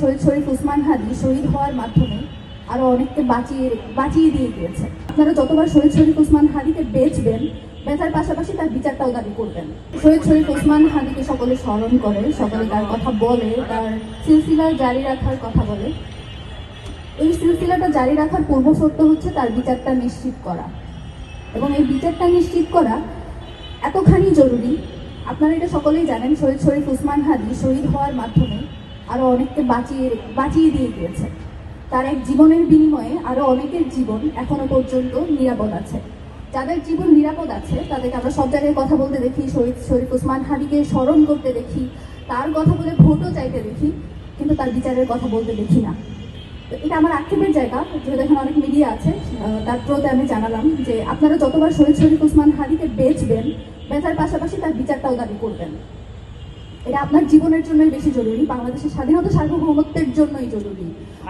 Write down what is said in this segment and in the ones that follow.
শহীদ শরীফ ওসমান হাদি শহীদ হওয়ার মাধ্যমে আরো অনেককে বাঁচিয়ে দিয়ে গিয়েছে। আপনারা যতবার শহীদ শরীফ ওসমান হাদিকে বেচার পাশাপাশি তার বিচারটাও দাবি করবেন। শহীদ শরীফ ওসমান হাদিকে সকলে স্মরণ করে, সকলে তার কথা বলে, তার সিলসিলা জারি রাখার কথা বলে। এই সিলসিলাটা জারি রাখার পূর্ব শর্ত হচ্ছে তার বিচারটা নিশ্চিত করা, এবং এই বিচারটা নিশ্চিত করা এতখানি জরুরি। আপনারা এটা সকলেই জানেন, শহীদ শরীফ ওসমান হাদি শহীদ হওয়ার মাধ্যমে আরো অনেককে বাঁচিয়ে দিয়ে গিয়েছে। তার এক জীবনের বিনিময়ে আরো অনেকের জীবন এখনো পর্যন্ত নিরাপদ আছে। যাদের জীবন নিরাপদ আছে তাদেরকে আমরা সব জায়গায় কথা বলতে দেখি, শহীদ শরীফ ওসমান হাদিকে স্মরণ করতে দেখি, তার কথা বলে ভোটও চাইতে দেখি, কিন্তু তার বিচারের কথা বলতে দেখি না। তো এটা আমার আক্ষেপের জায়গা। যেহেতু এখানে অনেক মিডিয়া আছে, তার থ্রুতে আমি জানালাম যে আপনারা যতবার শহীদ শরীফ ওসমান হাদিকে বেচার পাশাপাশি তার বিচারটাও দাবি করবেন। এটা আপনার জীবনের জন্যই বেশি জরুরি, বাংলাদেশের স্বাধীনতা সার্বভৌমত্বের জন্যই জরুরি।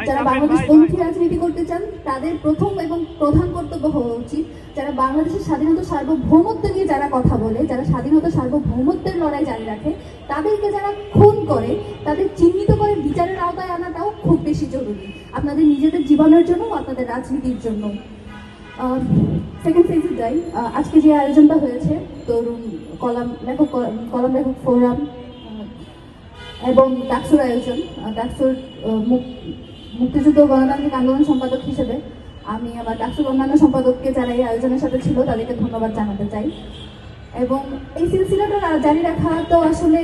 যারা বাংলাদেশপন্থী রাজনীতি করতে চান তাদের প্রথম এবং প্রধান কর্তব্য হওয়া উচিত যারা বাংলাদেশের স্বাধীনতা সার্বভৌমত্ব নিয়ে যারা কথা বলে, যারা স্বাধীনতা সার্বভৌমত্বের লড়াই জারি রাখে, তাদেরকে যারা খুন করে তাদের চিহ্নিত করে বিচারের আওতায় আনাটাও খুব বেশি জরুরি, আপনাদের নিজেদের জীবনের জন্য, আপনাদের রাজনীতির জন্য। সেকেন্ড ফেজে যাই। আজকে যে আয়োজনটা হয়েছে তরুণ কলাম লেখক ফোরাম এবং ডাকসুর আয়োজন, ডাকসুর মুক্তিযুদ্ধ গণতান্ত্রিক আন্দোলন সম্পাদক হিসেবে আমি আমার ডাকসুর অন্যান্য সম্পাদককে যারা এই আয়োজনের সাথে ছিল তাদেরকে ধন্যবাদ জানাতে চাই। এবং এই সিলসিলাটা জারি রাখা তো আসলে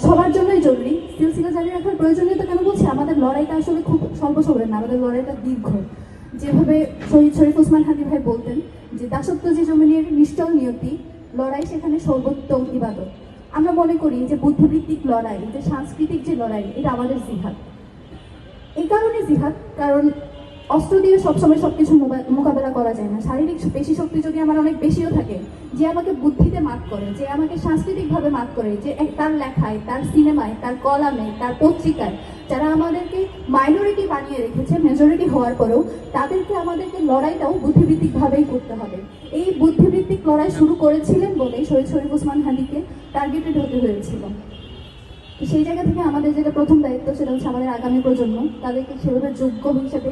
সবার জন্যই জরুরি। সিলসিলা জারি রাখার প্রয়োজনীয়তা কেন বলছি, আমাদের লড়াইটা আসলে খুব স্বল্প সময়ের না, আমাদের লড়াইটা দীর্ঘ। যেভাবে শহীদ শরীফ ওসমান হাদি ভাই বলতেন যে দাসত্ব যে জমিনের নিশ্চল নিয়তি, লড়াই সেখানে সর্বোত্তম ইবাদত। আমরা মনে করি যে বুদ্ধিবৃত্তিক লড়াই, যে সাংস্কৃতিক যে লড়াই, এটা আমাদের জিহাদ। এই কারণে জিহাদ, কারণ অস্ত্র দিয়ে সবসময় সবকিছু মোকাবেলা করা যায় না। শারীরিক পেশি শক্তি যদি আমার অনেক বেশিও থাকে, যে আমাকে বুদ্ধিতে মাত করে, যে আমাকে সাংস্কৃতিকভাবে মাত করে, যে তার লেখায়, তার সিনেমায়, তার কলামে, তার পত্রিকায় যারা আমাদেরকে মাইনরিটি বানিয়ে রেখেছে, মেজরিটি হওয়ার পরেও তাদেরকে আমাদেরকে লড়াইটাও বুদ্ধিবৃত্তিকভাবেই করতে হবে। এই বুদ্ধিবৃত্তিক লড়াই শুরু করেছিলেন বলেই শহীদ শরীফ ওসমান হাদিকে টার্গেটেড হতে হয়েছিল। সেই জায়গা থেকে আমাদের যেটা প্রথম দায়িত্ব সেটা হচ্ছে আমাদের আগামী প্রজন্ম, তাদেরকে সেভাবে যোগ্য হিসেবে,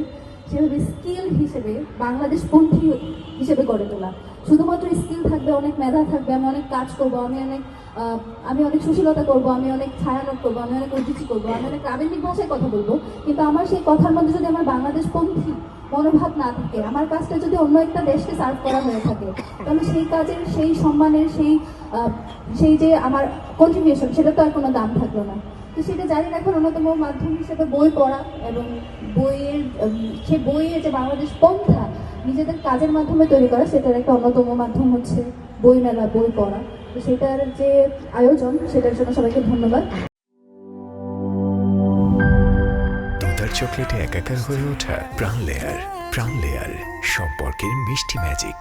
সেভাবে স্কিল হিসেবে, বাংলাদেশপন্থী হিসেবে গড়ে তোলা। শুধুমাত্র স্কিল থাকবে, অনেক মেধা থাকবে, আমি অনেক কাজ করবো, আমি অনেক সুশীলতা করবো, আমি অনেক ছায়ানট করবো, আমি অনেক উদ্ধৃতি করবো, আমি অনেক প্রাবন্ধিক ভাষায় কথা বলবো, কিন্তু আমার সেই কথার মধ্যে যদি আমার বাংলাদেশপন্থী মনোভাব না থাকে, আমার কাজটা যদি অন্য একটা দেশকে সার্ভ করা হয়ে থাকে, তাহলে সেই কাজের, সেই সম্মানের, সেই যে আমার কন্ট্রিবিউশন, সেটা তো আর কোনো দাম থাকলো না। তো সেটা জারি রাখার অন্যতম মাধ্যম হিসেবে বই পড়া, এবং সে বইয়ের যে বাংলাদেশ পন্থা নিজেদের কাজের মাধ্যমে তৈরি করা, সেটার একটা অন্যতম মাধ্যম হচ্ছে বই মেলা, বই পড়া। তো সেটার যে আয়োজন, সেটার জন্য সবাইকে ধন্যবাদ। চকলেটে একাকার হয়ে ওঠা প্রাণ লেয়ার সম্পর্কের মিষ্টি ম্যাজিক।